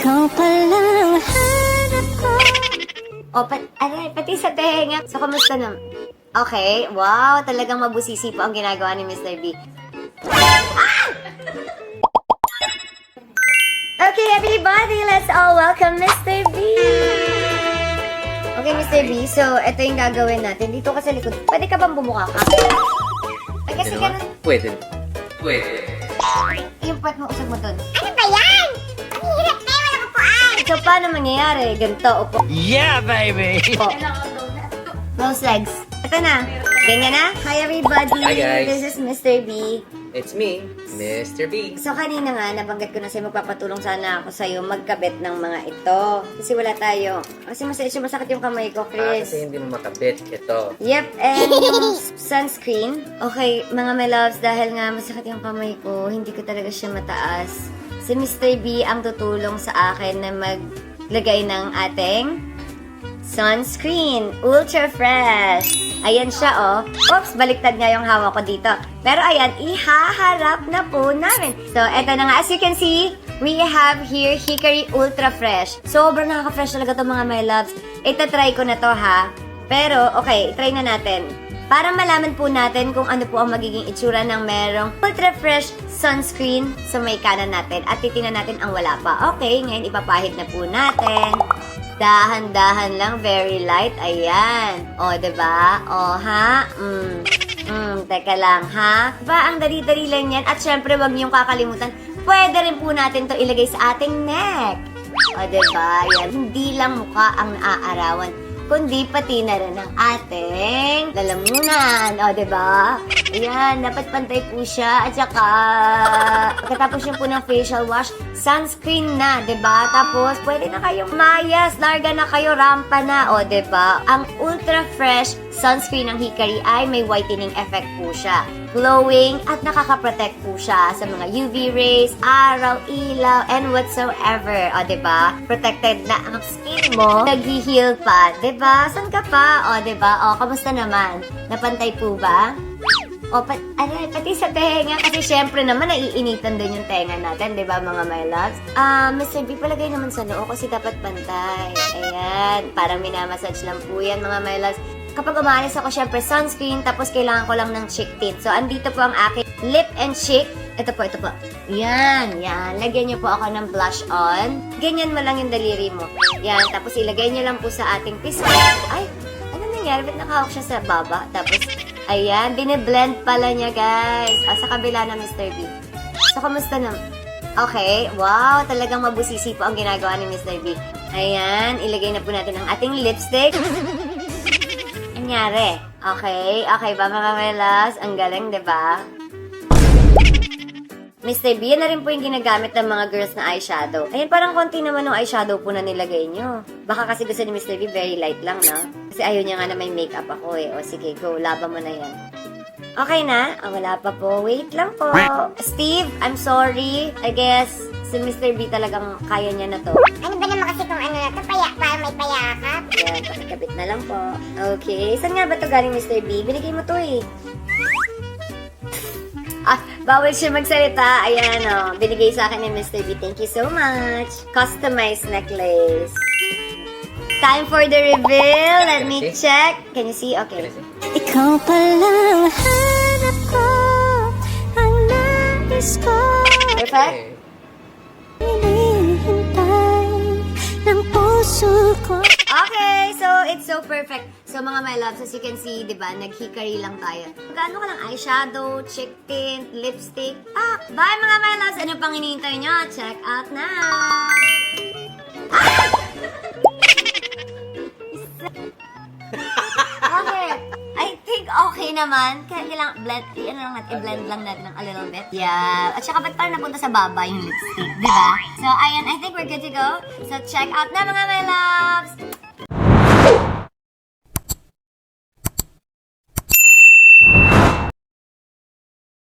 Ikaw palang hanap ko. O, pati sa tenga. So, kamusta na? Okay, wow, talagang mabusisi po ang ginagawa ni Mr. B. Ah! Okay, everybody, let's all welcome Mr. B. Okay, Mr. B, so ito yung gagawin natin. Dito ka sa likod. Pwede ka bang bumuka ka? Ay, kasi ganun. Pwede. Yung puwet mo, usap mo dun. Ano ba yan? Ang hirap na wala upuan. So, paano mangyayari? Ganito, upo. Yeah, baby! Upo. Close legs. Ito na. Ganyan na. Hi, everybody. Hi, guys. This is Mr. B. It's me, Mr. B. So, kanina nga, nabanggit ko na sa'yo, magpapatulong sana ako sa'yo magkabit ng mga ito. Kasi wala tayo. Kasi masakit yung kamay ko, Chris. Kasi hindi mo makabit. Ito. Yep, and yung sunscreen. Okay, mga my loves, dahil nga masakit yung kamay ko, hindi ko talaga siya mataas. Si Mr. B ang tutulong sa akin na maglagay ng ating sunscreen. Ultra Fresh. Ayan siya, oh. Oops, baliktad nga yung hawak ko dito. Pero ayan, ihaharap na po namin. So, eto na nga. As you can see, we have here Hickory Ultra Fresh. Sobrang nakaka-fresh talaga to mga my loves. Itatry ko na to, ha? Pero, okay, try na natin. Para malaman po natin kung ano po ang magiging itsura ng merong Ultra Fresh Sunscreen sa may kanan natin. At titingnan natin ang wala pa. Okay, ngayon ipapahid na po natin. Dahan-dahan lang, very light. Ayan. O, diba? O, ha? Teka lang, ha? Diba, ang dali-dali lang yan. At syempre, wag niyong kakalimutan, pwede rin po natin to ilagay sa ating neck. O, diba? Yan. Hindi lang mukha ang naaarawan, kundi pati na rin ang ating lalamunan. O, diba? Ayan, dapat pantay po siya. At saka, pagkatapos niyo po ng facial wash, sunscreen na, 'di ba? Tapos pwede na kayong mayas, larga na kayo, rampa na, o 'di ba? Ang Ultra Fresh sunscreen ng Hickory ay may whitening effect po siya. Glowing at nakaka-protect po siya sa mga UV rays, araw, ilaw, and whatsoever. O 'di ba? Protected na ang skin mo. Naghi-heal pa, 'di ba? San ka pa? O 'di ba? O kamusta naman? Napantay po ba? O, pati sa tenga, kasi syempre naman, naiinitan din yung tenga natin, di ba mga my loves? Mr. B, palagay naman sa noo kasi dapat pantay. Ayan, parang minamassage lang po yan mga my loves. Kapag umalis ako, syempre sunscreen, tapos kailangan ko lang ng cheek tint. So, andito po ang aking lip and cheek. Ito po. Yan. Lagyan niyo po ako ng blush on. Ganyan mo lang yung daliri mo. Yan, tapos ilagay niyo lang po sa ating pisngi. Ay, ano nangyari? Ba't nakahawak siya sa baba? Tapos, ayan, bine-blend pala niya, guys. Sa kabila na Mr. B. So, kamusta na? Okay, wow, talagang mabusisi po ang ginagawa ni Mr. B. Ayan, ilagay na po natin ang ating lipstick. Anyari. Okay ba mga melas? Ang galing, diba? Mr. B, yan na rin po yung ginagamit ng mga girls na eyeshadow. Ayan, parang konti naman ng eyeshadow po na nilagay nyo. Baka kasi gusto ni Mr. B, very light lang, no? Kasi ayaw niya nga na may makeup ako eh. O sige, go, laban mo na yan. Okay na? Wala pa po. Wait lang po. Steve, I'm sorry. I guess, si Mr. B talagang kaya niya na to. Ano ba naman kasi kung ano na to? Para may payakap? Yan, pakikabit na lang po. Okay, saan nga ba to galing Mr. B? Binigay mo to eh. Bawal siya magsalita. Ayan, binigay sa akin ni Mr. B. Thank you so much. Customized necklace. Time for the reveal. Let me check. Can you see? Okay. Ikaw palang hanap ko. Ang nais ko. Perfect? Hinihintay ng puso ko. Okay, so it's so perfect. So mga my loves, as you can see, di ba, nag-hickory lang tayo. Magkano ka lang eyeshadow, cheek tint, lipstick. Bye mga my loves! Ano pang hinihintay nyo? Check out na! Okay. I think okay naman. Kaya kailangan i-blend lang natin ng a little bit. Yeah. At saka ba't parang napunta sa baba yung lipstick, di ba? So, ayan, I think we're good to go. So, check out na mga my loves!